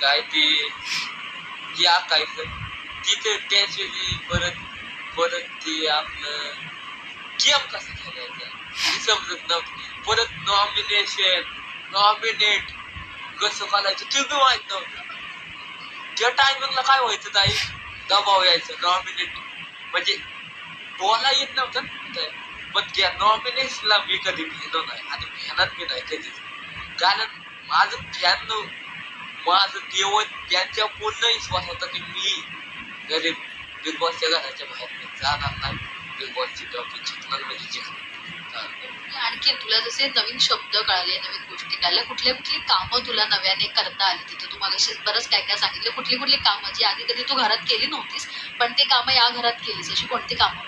काय ती आकायचं तिथे त्याची परत परत ती आपलं गेम कसा खेळायचा ती समजत नव्हतं. परत नॉमिनेट कसं घालायचं ते बी माहित नव्हतं. त्या टायमिंगला काय व्हायचं ताई दबाव यायचं नॉमिनेट म्हणजे बोला येत नव्हतं पण त्या नॉमिनेशनला मी कधी भेटलो नाही आणि फॅनात मी नाही कधीच. कारण माझं देव त्यांच्या पूर्ण विश्वास होता की मी गरीब बिग बॉसच्या घराच्या बाहेर जाणार नाही. बिग बॉसची ट्रॉफी जिंकणार म्हणजे जिंकणार. आणखी तुला जसे नवीन शब्द कळाले नवीन गोष्टी कळल्या कुठली कामं तुला नव्याने करता आली तिथे तू मला बरंच काय सांगितलं कुठली कामं जी आधी कधी तू घरात केली नव्हतीस पण ते कामं या घरात केलीस अशी कोणती कामं?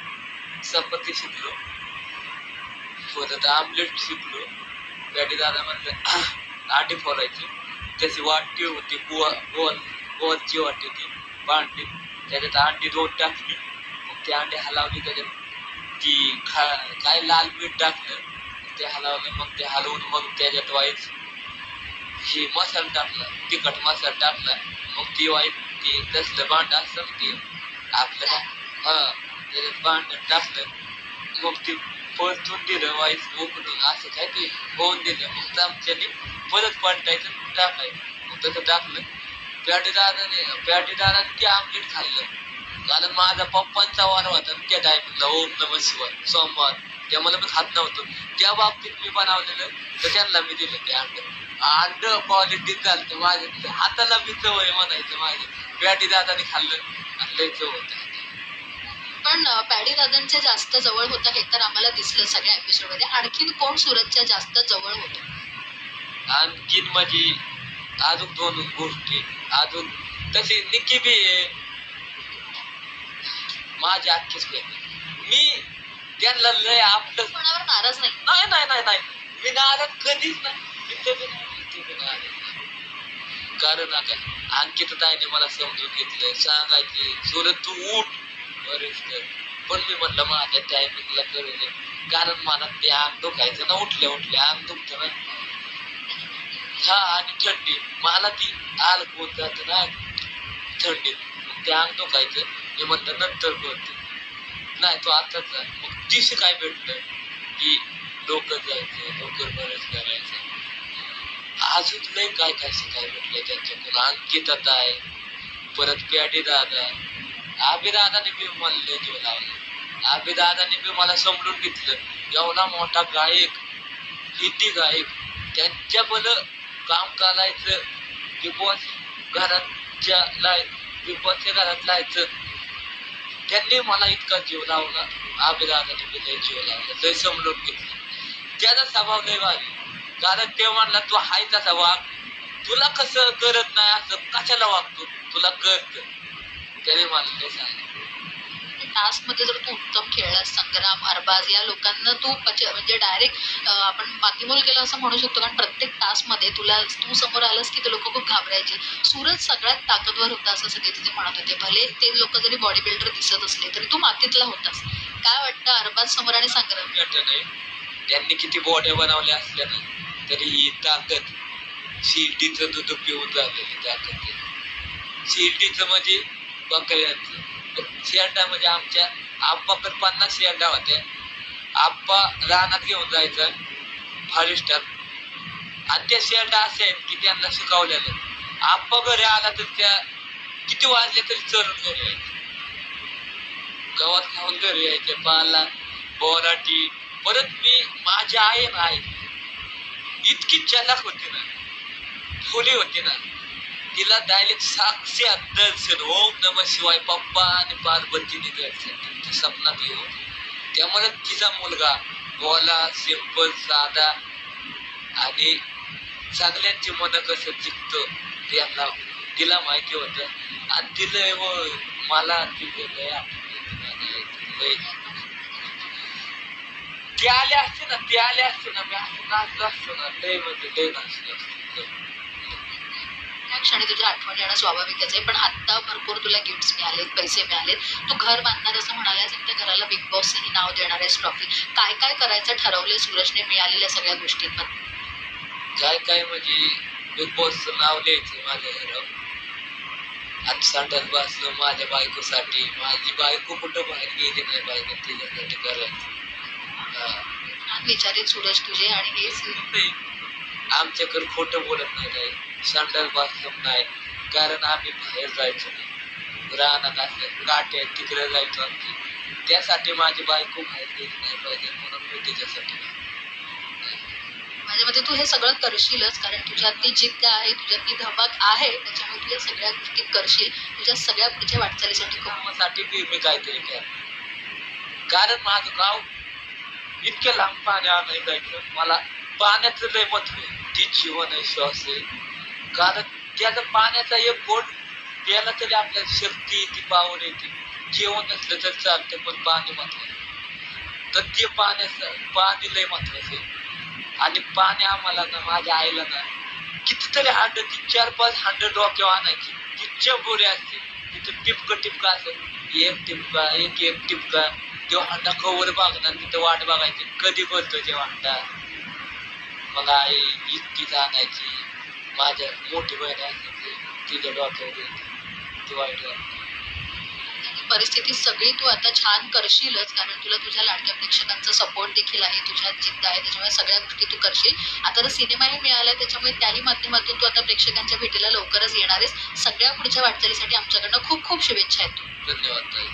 चपाती शिकलो परत आमलेट शिकलो. पॅटी दादा म्हणलं आटी फोडायची त्याची वाटी होती गोलची वाटी होती भांडी त्याच्यात अंडी 2 टाकली मग ती अंडी हलावली त्याच्यात ती काय लाल मीठ टाकलं ते हलावलं मग ते हलवून मग त्याच्यात वाईट ही मसाला टाकला तिखट मसाला टाकला मग ती वाईट ती तसलं भांड असतं ते आपलं त्याच्यात भांड टाकलं मग ती परतून दिलं वाईस उकडून असं काय ते होऊन दिलं मग चमच्याने परत पलटायचं टाकायचं मग तसं टाकलं. पॅटीदाराने ते आमलेट खाल्लं कारण माझा पप्पांचा वार होता त्या टायमिंगला ओम नमः शिवाय सोमवार त्यामुळे मी खात नव्हतो. त्या बाबतीत मी बनवलेलं तर त्यांना मी दिलं ते अंड क्वालिटी झालं माझ्या हाताला मी चव आहे म्हणायचं माझ्या पॅटीदाराने खाल्लं आणि लय चव होतं. पण पॅडी दादांच्या जास्त जवळ होतं हे तर आम्हाला दिसलं सगळ्या एपिसोड मध्ये. आणखीन कोण सूरजच्या जास्त जवळ होतं? आणखीन माझी अजून 2 गोष्टी अजून तशी निक्की बी माझी आख्खीच मी त्यांना लय आपलं कोणावर नाराज नाही. नाही मी नाराज कधीच नाही कारण आता अंकित ताईने मला समजून घेतलं सांगायचे सूरज तू उठ बरेच कर पण मी म्हणलं माझ्या टायमिंगला करू कारण मला ते अंग दुखायचं ना उठल्या अंग दुखत ना हा आणि थंडी मला ती आल होत जात ना थंडीत मग ते अंग दुखायचं मी म्हणलं नंतर करतो नाही तो आताच जा मग तिशी काय भेटलं की लवकर जायचं लवकर बरंच करायचं अजून लय काय शिकाय भेटलंय त्यांच्याकडून. अंकित आहे परत पॅटी दादा अभिदादाने बी मला लय जीव लावला. अभिदादाने बी मला समजून घेतलं एवढा मोठा गायक हिंदी गायक त्यांच्या भलं काम करायचं बिग बॉस घराच्या बिग बॉसच्या घरात लायचं त्यांनी मला इतका जीव लावला. अभिदादाने बी लय जीव लावला लय समजून घेतलं. त्याचा स्वभाव लय भारी कारण ते म्हणला तू हाय तसा वाग तुला कसं करत नाही असं कशाला वागतो तुला कळत त्याने मला लय सांगितलं. टास्क मध्ये जर तू उत्तम खेळलास संग्राम अरबाज या लोकांना तू म्हणजे डायरेक्ट आपण मातीमोल केलं असं म्हणू शकतो कारण प्रत्येक टास्क मध्ये तू समोर आलास की ते लोक खूप घाबरायचे. सूरज सगळ्यात ताकदवर होता असं सगळे तिथे म्हणत होते. भले ते लोक जरी बॉडी बिल्डर दिसत असले तरी तू मातीतला होतास. काय वाटतं अरबाज समोर आणि संग्राम? नाही त्यांनी किती बॉड्या बनवल्या असल्या ना तरी ही ताकद शिर्डीचं दूध पिऊन झालेली ताकद शिर्डीचं म्हणजे बकऱ्यांचं शेरडा म्हणजे आमच्या आप्पाकडे 50 शेरडा होत्या. आप्पा रानात घेऊन जायचा फॉरेस्टर आणि त्या शेरडा असे आहेत की त्यांना शिकवलेलं आप्पा घरी आला तर त्या किती वाजले तरी चरून घरी यायचे गवत खाऊन घरी यायचे पाला बोराटी. परत मी माझी आई नाही इतकी चलाक होती ना फुली होती ना तिला डायरेक्ट साक्षात दर्शन ओम नमः शिवाय पप्पा आणि पार्वतीने दर्शन त्यांच्या स्वप्नात येऊन त्यामुळे तिचा मुलगा बोला सिंपल साधा आणि सगळ्यांची मन कसं जिंकतो त्यांना तिला माहिती होतं आणि तिला मला तिला ते आले असते ना मी असं नाचलो असतो ना लय म्हणजे लय नाचलो असतो. त्या क्षणी तुझ्या आठवण येणं स्वाभाविकच आहे पण आता भरपूर तुला गिफ्ट्स मिळालेत पैसे मिळालेत तू घर बांधणार असं म्हणाल्यास आणि त्या घराला बिग बॉसही नाव देणार आहेस ट्रॉफी. काय करायचं ठरवलंय सूरजने मिळालेल्या सगळ्या गोष्टींमध्ये? काय म्हणजे बिग बॉसचं नाव द्यायचं माझ्या घरावर आज संडास बसलं माझ्या बायकोसाठी, माझी बायको कुठं बाहेर गेली नाही पाहिजे तिच्यासाठी करायचं. हा. छान विचार आहेत सूरज तुझे आणि हेच आमच्याकडे खोटं बोलत नाही काही, संडास बाथरूम नाही, कारण आम्ही बाहेर जायचो नाही, रानात असं गाठी तिकडे जायचो आमची, त्यासाठी माझी बायको बाहेर गेली नाही पाहिजे म्हणून मी तिच्यासाठी माझ्या मते तू हे सगळं करशीलच कारण तुझ्यात ती जिद्द आहे तुझ्यात ती धमक आहे त्याच्यामुळे तू या सगळ्या गोष्टी करशील तुझ्या सगळ्या पुढच्या वाटचालीसाठी खूप कामासाठी बी मी काहीतरी केलं, कारण माझं गाव इतक्या लांब पाणी आणायला जायचं, मला पाण्याचं लय महत्व आहे, ती जीवन आहे, श्वास आहे, कारण त्याचा पाण्याचा एक बोट प्यायला तरी आपल्याला शक्ती येते, पावर येते, जेवण नसलं तर चालतं पण पाणी महत्वाचं, तर ते पाणी लय महत्वाचं आहे. आणि पाणी आम्हाला ना माझ्या आईला ना कितीतरी हांड, ती 4-5 हांड डोक्यावर आणायची, तिच्या बोरे असते तिथं टिपका असत, एक टिपका तेव्हा हांडा कवर बघणार, तिथं वाट बघायची कधी बोलतो तेव्हा हांडा, मग आई इतकीच आणायची, माझ्या मोठी बहीण असायची तिच्या डोक्यावर ती वाईट वाटत. परिस्थिती सगळी तू आता छान करशीलच कारण तुला तुझ्या लाडक्या प्रेक्षकांचा सपोर्ट देखील आहे तुझ्यात जिद्द आहे त्याच्यामुळे सगळ्या गोष्टी तू करशील. आता तर सिनेमाही मिळालाय त्याच्यामुळे त्याही माध्यमातून तू आता प्रेक्षकांच्या भेटीला लवकरच येणार आहेस. सगळ्या पुढच्या वाटचालीसाठी आमच्याकडनं खूप खूप शुभेच्छा आहेत. धन्यवाद ताई.